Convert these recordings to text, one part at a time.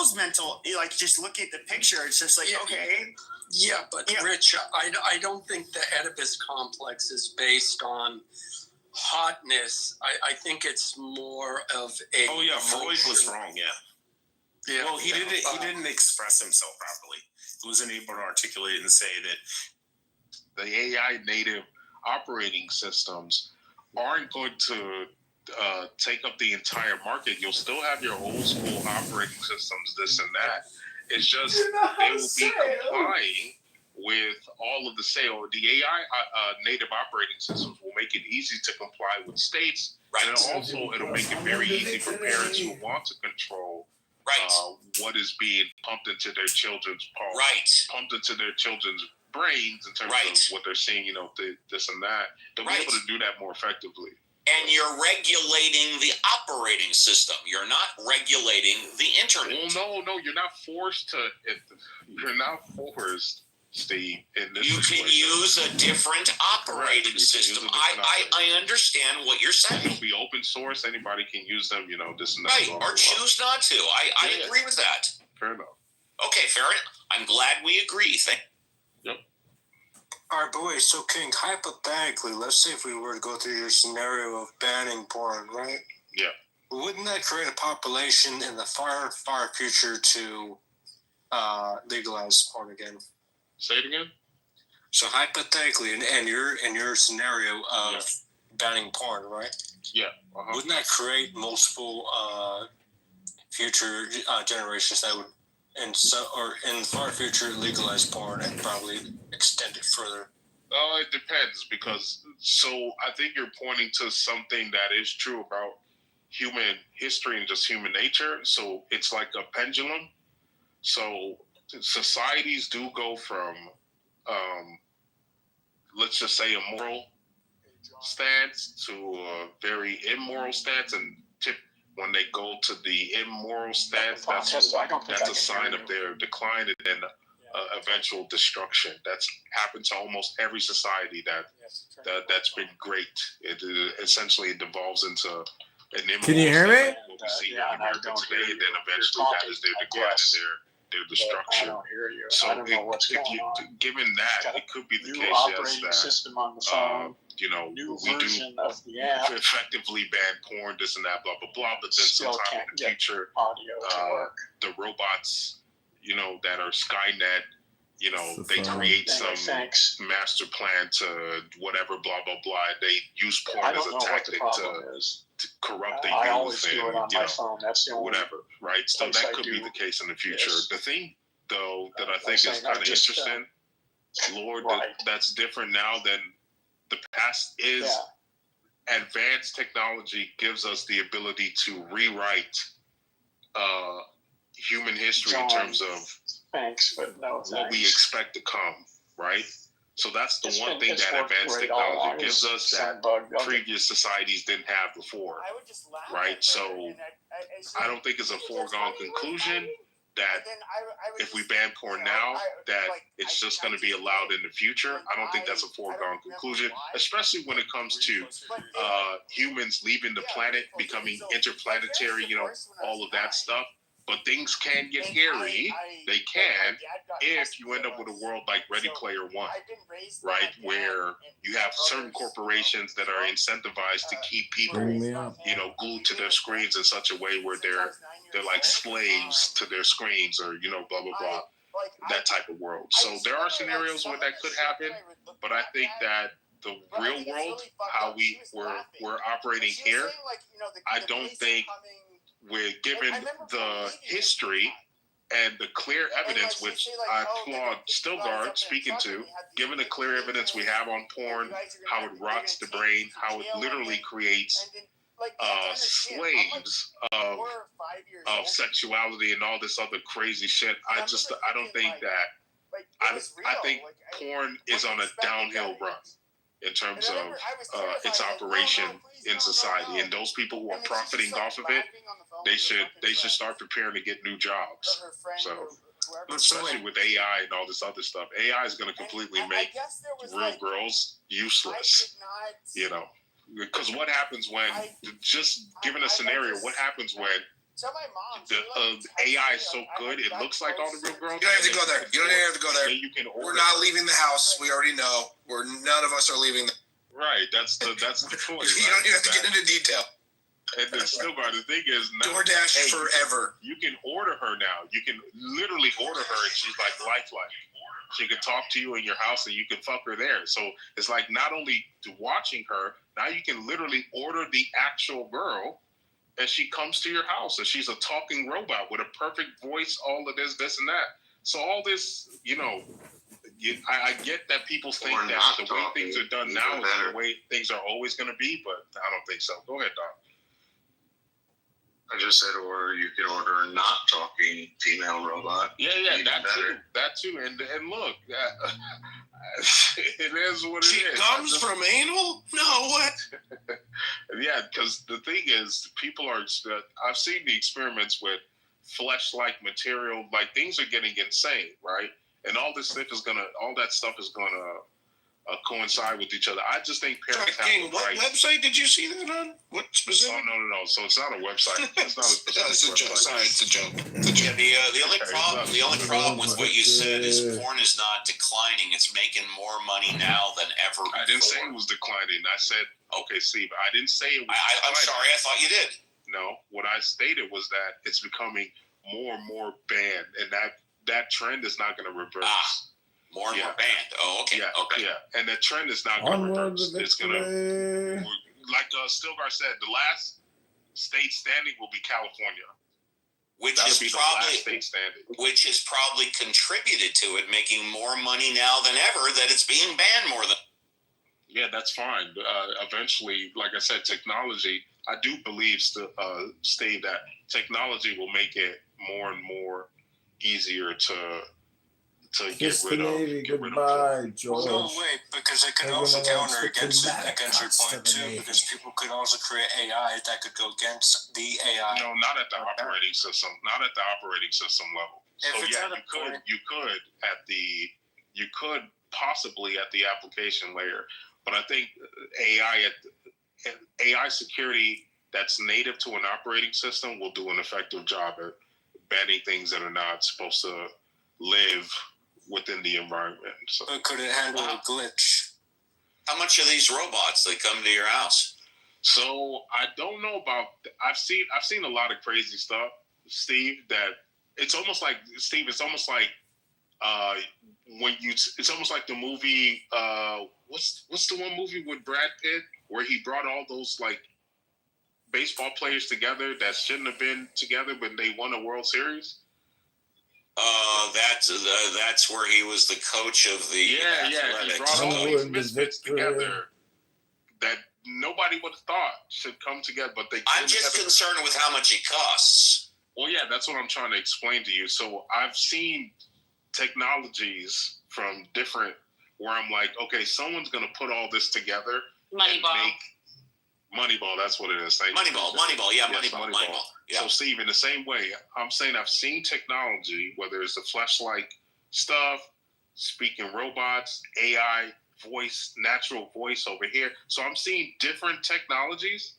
people's mental, like, just look at the picture. It's just like, okay. Yeah, but Rich, I don't think the Oedipus complex is based on hotness. I think it's more of a. Oh yeah, Freud was wrong. Yeah. Well, he didn't express himself properly. He wasn't able to articulate and say that the AI native operating systems aren't going to take up the entire market. You'll still have your old school operating systems, this and that. It's just they will be complying with all of the the AI native operating systems will make it easy to comply with states, and also it'll make it very easy for parents who want to control what is being pumped into their children's pumped into their children's brains in terms of what they're seeing, this and that. They'll be able to do that more effectively. And you're regulating the operating system. You're not regulating the internet. Well, no, you're not forced to. You're not forced, Steve. In this you can use a different operating system. I understand what you're saying. It'll be open source. Anybody can use them. This and that. Right, or choose not to. I agree with that. Fair enough. Okay, fair enough. I'm glad we agree. Yep. All right, but wait, so King, hypothetically, let's say if we were to go through your scenario of banning porn, right? Yeah. Wouldn't that create a population in the far, far future to legalize porn again? Say it again? So hypothetically, in your scenario of banning porn, right? Yeah. Wouldn't that create multiple future generations that would, in the far future, legalize porn and probably extend it further? Oh, it depends because I think you're pointing to something that is true about human history and just human nature. So it's like a pendulum. So societies do go from, let's just say, a moral stance to a very immoral stance, and when they go to the immoral stance, that's a sign of their decline and then eventual destruction. That's happened to almost every society that's been great. It essentially devolves into an immoral. Can you hear me? What we see in America today, and then eventually that is their decline and their destruction. I don't hear you. So I don't know what's going on. Given that, it could be the case operating system on the phone. We do of the app. effectively ban porn, this and that, blah, blah, blah. But then sometime in the future, the robots, that are Skynet, they create some master plan to whatever, blah, blah, blah. They use porn as a tactic to corrupt the youth. I always do it on my phone. That's the only whatever, right? So that could be the case in the future. The thing, though, that I think is kind of interesting, Lord, that's different now than the past is advanced technology gives us the ability to rewrite human history in terms of what we expect to come, right? So that's the one thing that advanced technology gives us that previous societies didn't have before, right? So I don't think it's a foregone conclusion that if we ban porn now, that it's just going to be allowed in the future. I don't think that's a foregone conclusion, especially when it comes to humans leaving the planet, becoming interplanetary, all of that stuff. But things can get hairy. They can if you end up with a world like Ready Player One, right? Where you have certain corporations that are incentivized to keep people, glued to their screens in such a way where they're like slaves to their screens, or blah blah blah, that type of world. So there are scenarios where that could happen, but I think that the real world, how we're operating here, I don't think, given the history and the clear evidence, which I applaud Stilgard speaking to, given the clear evidence we have on porn, how it rots the brain, how it literally creates slaves of sexuality and all this other crazy shit. I don't think that. I think porn is on a downhill run in terms of its operation in society, and those people who are profiting off of it, they should start preparing to get new jobs. So, especially with AI and all this other stuff, AI is going to completely make real girls useless. Because what happens when, just given a scenario, what happens when Tell my mom. The AI is so good, it looks like all the real girls. You don't have to go there. You don't have to go there. Yeah, you can order. We're not leaving the house. We already know. None of us are leaving. Right, that's the point. You don't even have to get into detail. And then still, the thing is, now, DoorDash forever. You can order her now. You can literally order her, and she's like lifelike. She can talk to you in your house, and you can fuck her there. So it's like not only watching her, now you can literally order the actual girl, and she comes to your house, and she's a talking robot with a perfect voice. All of this, and that. So all this, I get that people think that the way things are done now is the way things are always going to be, but I don't think so. Go ahead, Doc. I just said, or you could order a not talking female robot. Yeah, that too. And look, it is what it is. She comes from anal? No, what? Yeah, because the thing is, people are. I've seen the experiments with flesh-like material. Like things are getting insane, right? And all that stuff is gonna coincide with each other. I just think parents have King, to what website did you see that on? What specific? Oh no. So it's not a website. It's not a specific It's a joke. Sorry, it's a joke. Yeah, the only problem with what you said is porn is not declining. It's making more money now than ever before. I didn't say it was declining. I said, okay, Steve, I didn't say it was I'm sorry, I thought you did. No, what I stated was that it's becoming more and more banned, and that trend is not going to reverse. More and more banned. Oh, okay. Yeah, okay. Yeah, and that trend is not going to reverse. It's going to, like Stilgar said, the last state standing will be California. Which That'll is be the probably last state standing. which has probably contributed to it making more money now than ever. That it's being banned more than. Yeah, that's fine. Eventually, like I said, technology. I do believe, Steve, that technology will make it more and more easier to Kiss get rid the of. Navy, Get rid goodbye, of. George. No, wait, because it could also counter against your point too, because people could also create AI that could go against the AI. No, not at the operating system. Not at the operating system level. So yeah, you could possibly at the application layer, but I think AI security that's native to an operating system will do an effective job at banning things that are not supposed to live within the environment. So, but could it handle a glitch? How much are these robots that come to your house? So I don't know about. I've seen a lot of crazy stuff, Steve. That it's almost like Steve. It's almost like It's almost like the movie. What's the one movie with Brad Pitt where he brought all those like baseball players together that shouldn't have been together, but they won a World Series? That's where he was the coach of the athletics. He brought all these misfits together that nobody would have thought should come together, but they. I'm just concerned with how much it costs. Well, yeah, that's what I'm trying to explain to you. So I've seen technologies from different, where I'm like, okay, someone's going to put all this together. Moneyball. Moneyball, that's what it is. Moneyball, yeah, yes, Moneyball. Yeah. So, Steve, in the same way, I'm saying I've seen technology, whether it's the fleshlight stuff, speaking robots, AI, voice, natural voice over here. So I'm seeing different technologies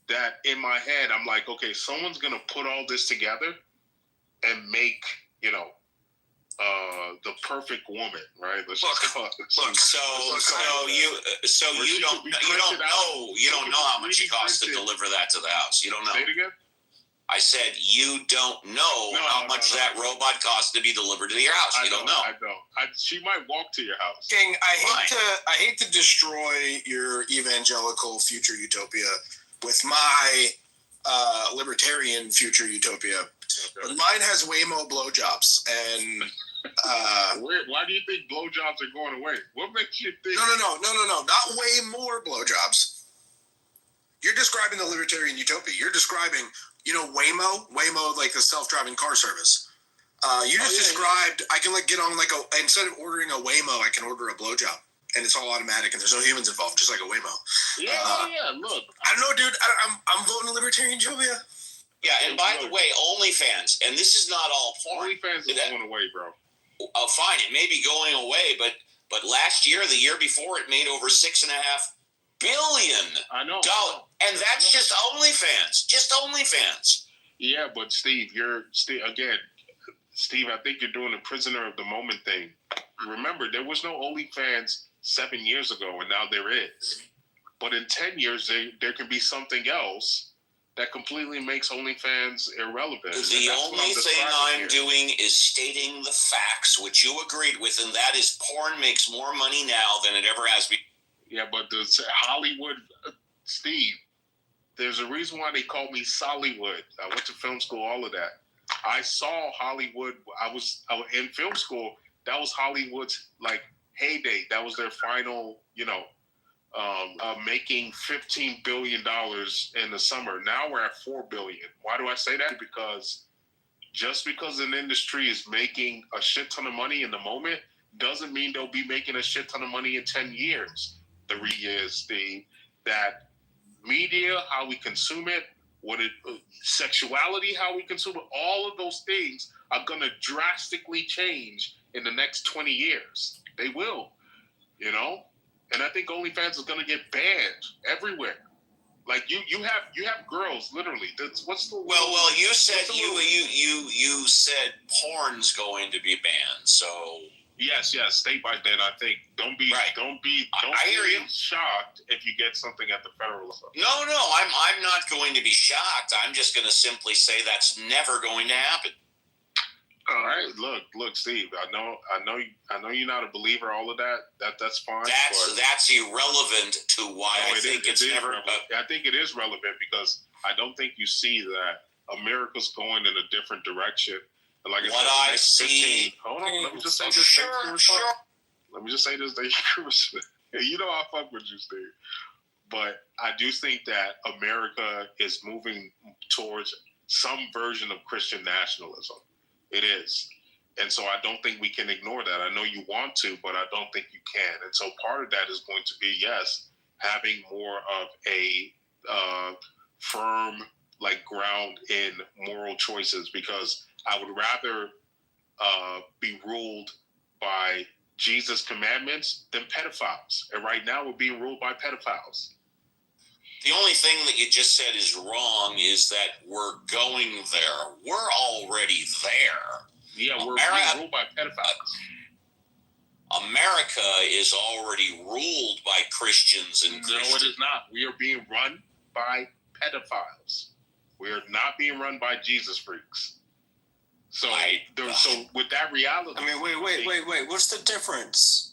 that in my head, I'm like, okay, someone's going to put all this together and make, the perfect woman, right? Look, so you don't know how much it costs to deliver that to the house. You don't know. Say it again? I said you don't know how much that robot costs to be delivered to your house. You don't know. I don't. She might walk to your house. King, I hate to destroy your evangelical future utopia with my libertarian future utopia. But mine has way more blowjobs, and why do you think blowjobs are going away? What makes you think? No, not way more blowjobs. You're describing the libertarian utopia. You're describing, Waymo, like the self-driving car service. You just described. I can get on instead of ordering a Waymo, I can order a blowjob, and it's all automatic, and there's no humans involved, just like a Waymo. Yeah. Look, I don't know, dude. I'm voting libertarian utopia. Yeah, and by the way, OnlyFans, and this is not all porn. OnlyFans is going away, bro. Oh, fine, it may be going away, but last year, the year before, it made over $6.5 billion. I know. And that's just OnlyFans. Just OnlyFans. Yeah, but Steve, Steve, I think you're doing a prisoner of the moment thing. Remember, there was no OnlyFans 7 years ago, and now there is. But in 10 years, there can be something else that completely makes OnlyFans irrelevant. The only thing I'm doing is stating the facts, which you agreed with, and that is porn makes more money now than it ever has been. Yeah, but the Hollywood, Steve, there's a reason why they call me Sollywood. I went to film school, all of that. I saw Hollywood. I was in film school. That was Hollywood's like heyday. That was their final, making $15 billion in the summer. Now we're at $4 billion. Why do I say that? Because just because an industry is making a shit ton of money in the moment doesn't mean they'll be making a shit ton of money in 10 years. The reality is that media, how we consume it, sexuality, how we consume it, all of those things are going to drastically change in the next 20 years. They will, and I think OnlyFans is going to get banned everywhere. Like you have girls literally. What's the well? You said you said porn's going to be banned. So yes. State by then, I think. Don't be shocked if you get something at the federal level. No, I'm not going to be shocked. I'm just going to simply say that's never going to happen. All right, look, Steve. I know you're not a believer. All of that's fine. That's irrelevant to why I think it's never. I think it is relevant because I don't think you see that America's going in a different direction. And like what I see. Hold on, let me just say this. Sure. Let me just say this. You know I fuck with you, Steve. But I do think that America is moving towards some version of Christian nationalism. It is. And so I don't think we can ignore that. I know you want to, but I don't think you can. And so part of that is going to be, yes, having more of a firm ground in moral choices, because I would rather be ruled by Jesus' commandments than pedophiles. And right now we're being ruled by pedophiles. The only thing that you just said is wrong is that we're going there. We're already there. Yeah, we're being ruled by pedophiles. America is already ruled by Christians and Christians. No, it is not. We are being run by pedophiles. We are not being run by Jesus freaks. So, so with that reality... I mean, wait. What's the difference?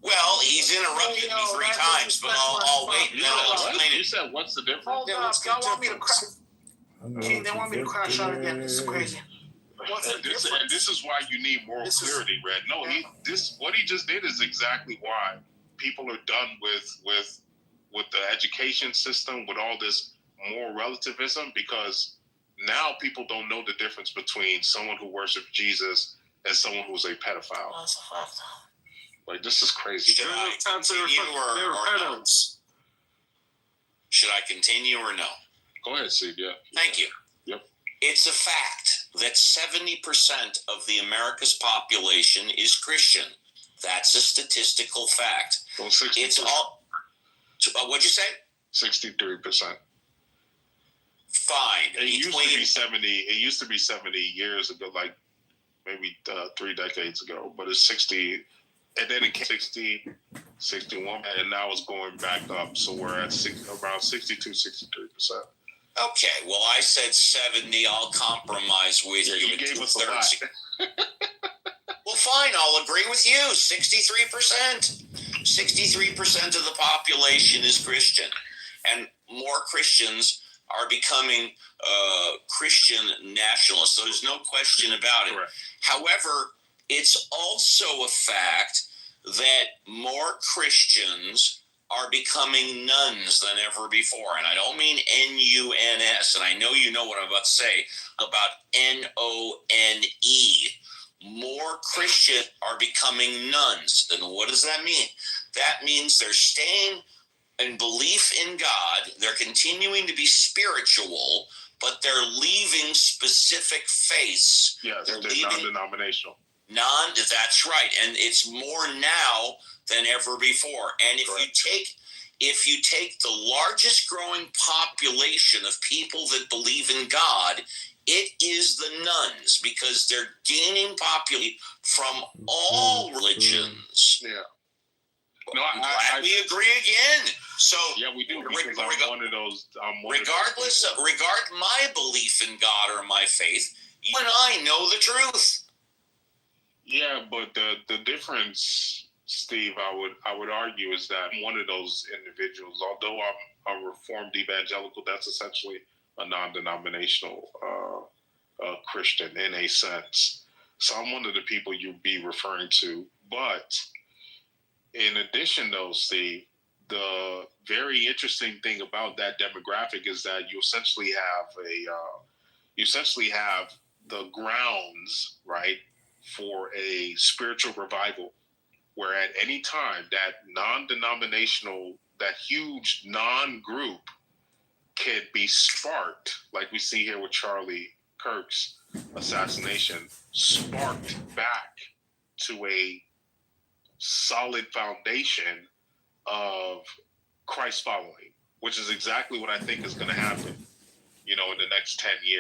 Well, he's interrupted me 3 times, but I'll wait and then I'll explain it. You said, what's the difference? Hold up, y'all want me to crash? They want me to crash out again. This is crazy. And this is why you need moral clarity, Red. No, what he just did is exactly why people are done with the education system, with all this moral relativism, because now people don't know the difference between someone who worships Jesus and someone who's a pedophile. That's a fact. Like, this is crazy. Should I continue or no? Should I continue or no? Go ahead, Steve. Yeah. Thank you. Yep. It's a fact that 70% of the America's population is Christian. That's a statistical fact. Well, 63. It's all. What'd you say? 63%. Fine. It used to be 70. It used to be 70 years ago, like maybe 3 decades ago. But it's 60. And then it came 60, 61, and now it's going back up. So we're at around 62, 63%. Okay, well, I said 70. I'll compromise with you. You gave us a lot. Well, fine. I'll agree with you. 63%. 63% of the population is Christian. And more Christians are becoming Christian nationalists. So there's no question about it. Correct. However, it's also a fact that more Christians are becoming nuns than ever before. And I don't mean N-U-N-S, and I know you know what I'm about to say about N-O-N-E. More Christians are becoming nuns. Then what does that mean? That means they're staying in belief in God, they're continuing to be spiritual, but they're leaving specific faiths. Yes, they're non-denominational. That's right. And it's more now than ever before. And if you take if you take the largest growing population of people that believe in God, it is the nuns, because they're gaining population from all religions. Yeah. No, I'm glad we agree again. So yeah, we do. Because I'm one of those. Regardless, regard my belief in God or my faith, you and I know the truth. Yeah, but the difference, Steve, I would argue, is that I'm one of those individuals. Although I'm a Reformed evangelical, that's essentially a non-denominational Christian in a sense. So I'm one of the people you'd be referring to. But in addition, though, Steve, the very interesting thing about that demographic is that you essentially have the grounds, right, for a spiritual revival, where at any time that non-denominational, that huge non-group could be sparked, like we see here with Charlie Kirk's assassination, sparked back to a solid foundation of Christ following, which is exactly what I think is going to happen, in the next 10 years.